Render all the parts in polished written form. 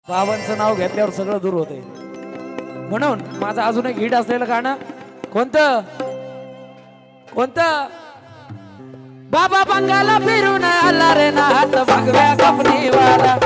बाबांचं नाव घेतल्यावर सगळं दूर होते. म्हणून माझं अजून एक हिट असलेलं गाणं कोणतं कोणतं बाबा बंगाला फिरून आला रे नाथ भगव्या कपडीवाला.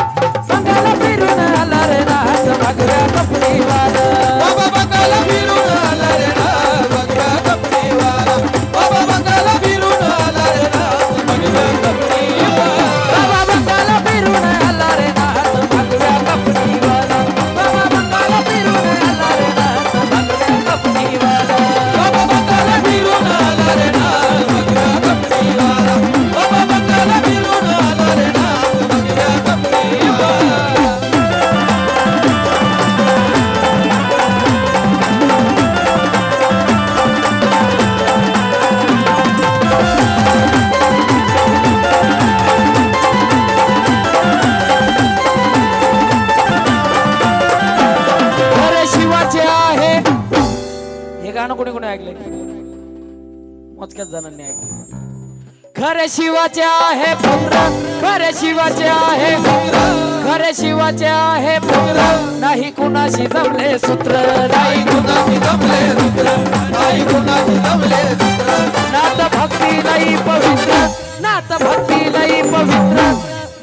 बंगाला फिरून आला रे नाथ भगव्या कपडीवाला. बाबा बंगाला फिरून आला रे नाथ भगव्या कपडीवाला. बाबा बंगाला फिरून आला रे नाथ भगव्या कपडीवाला. बाबा बंगाला फिरून आला रे नाथ भगव्या कपडीवाला. बाबा बंगाला फिरून आला रे नाथ भगव्या कपडीवाला. बाबा बंगाला फिरून आला रे नाथ भगव्या कपडीवाला. बाबा बंगाला फिरून आला रे नाथ भगव्या कपडीवाला. खरे शिवाचे आहे हे गाणं कोणी कोणी ऐकले? मोजक्याच जणांनी ऐकले. खरे शिवाचे आहे पुत्र, खरे शिवाचे आहे पुत्र, खरे शिवाचे आहे पुत्र, नाही कुणाशी जमले सूत्र, नाही कुणाशी जमले सूत्र, नाही कुणाशी जमले सूत्र. नात भक्ती लई पवित्र, नात भक्ती लई पवित्र.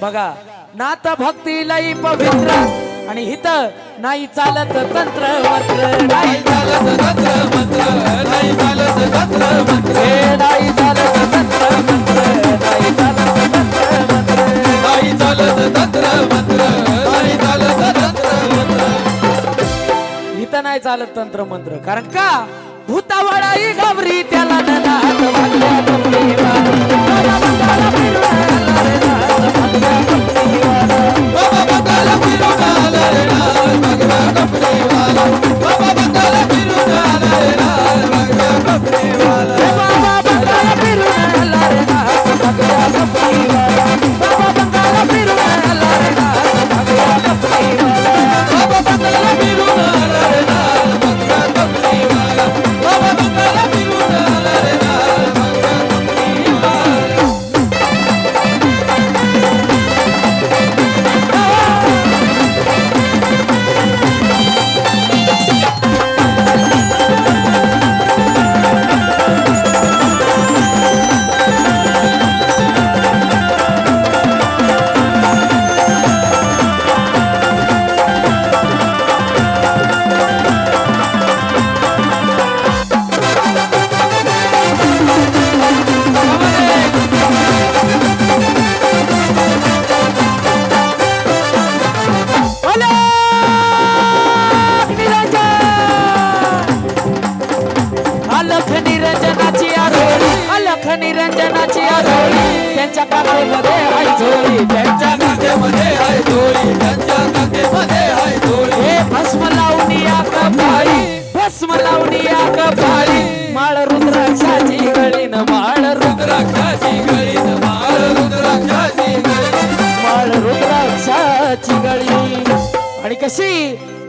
बघा नात भक्ती लई पवित्र आणि हित नाही चालत तंत्र मंत्र, नाही चालत तंत्र मंत्र, नाही चालत तंत्र मंत्र, हे नाही चालत तंत्र मंत्र, नाही चालत तंत्र मंत्र, नाही चालत तंत्र मंत्र, नाही चालत तंत्र मंत्र. इथं नाही चालत तंत्र मंत्र. कारण का भूतावळाई घाबरी त्याला नाथ भगव्या कपडीवाला. बाबा बंगाला फिरून आला रे नाथ भगव्या कपडीवाला. बाबा बंगाला फिरून आला रे नाथ भगव्या कपडीवाला. बाबा बंगाला फिरून आला रे नाथ भगव्या कपडीवाला. बाबा बंगाला फिरून आला रे नाथ भगव्या कपडीवाला. बाबा बंगाला फिरून आला रे नाथ भगव्या कपडीवाला. बाबा बंगाला फिरून आला रे नाथ भगव्या कपडीवाला. बाबा बंगाला फिरून आला रे नाथ भगव्या कपडीवाला. अलख निरंजनाची आरोळी, अलख निरंजनाची आरोळी, त्यांच्या काखेमध्ये आहे झोळी, त्यांच्या काखेमध्ये आहे झोळी, त्यांच्या काखेमध्ये आहे झोळी. हे भस्म लावणी या कपाळी, भस्म लावणी या कपाळी, माळ रुद्राक्षाची गळीन, माळ रुद्राक्षाची गळीन, माळ रुद्राक्षाची गळीन, माळ रुद्राक्षाची गळी. आणि कशी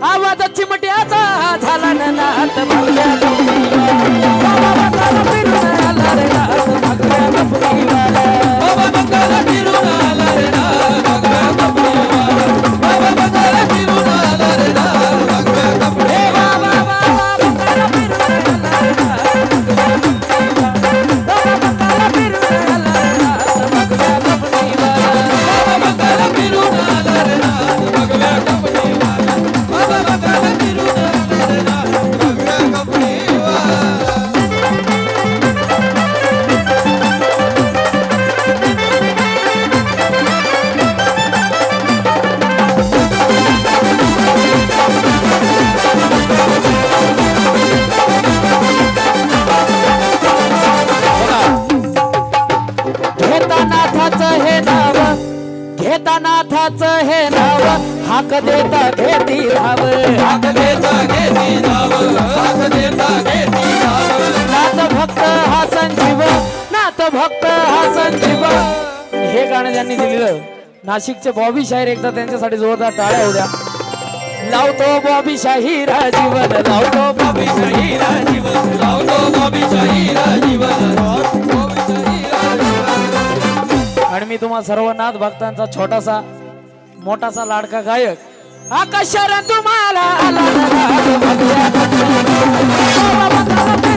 आवाजाची चिमट्याचा झाला नाथ भगव्या कपडीवाला. बाबा बंगाला फिरून आला रे नाथ भगव्या कपडीवाला. बाबा बंगाला फिरून आला रे नाथ भगव्या कपडीवाला. बाबा बंगाला फिरून आला रे नाथ भगव्या कपडीवाला. बाबा बंगाला फिरून आला रे नाथ भगव्या कपडीवाला. बाबा बंगाला फिरून आला रे नाथ भगव्या कपडीवाला. बाबा बंगाला फिरून आला रे नाथ भगव्या कपडीवाला. बाबा बंगाला फिरून आला रे नाथ भगव्या कपडीवाला. घेता नाथाचं हे नाव, घेता नाथाचं हे नाव, हाक देता घेती धाव, हाक देता घेती नाव, हाक देता घेती नाव. नाथ भक्त हा संजीव, नाथ भक्त हा संजीव. हे गाणं ज्यांनी दिलेलं नाशिकचे बॉबी शाहीर, एकदा त्यांच्यासाठी जोरदार टाळ्या होत्या. लावतो बॉबी शाहीर जीवन, लावतो बॉबी शाहीर जीवन, लावतो बॉबी शाहीर जीवन, बॉबी शाहीर जीवन. आणि मी तुम्हा सर्व नाथ भक्तांचा छोटासा मोठासा लाडका गायक आकाशाला तुम्हाला आला बाबा बंगाला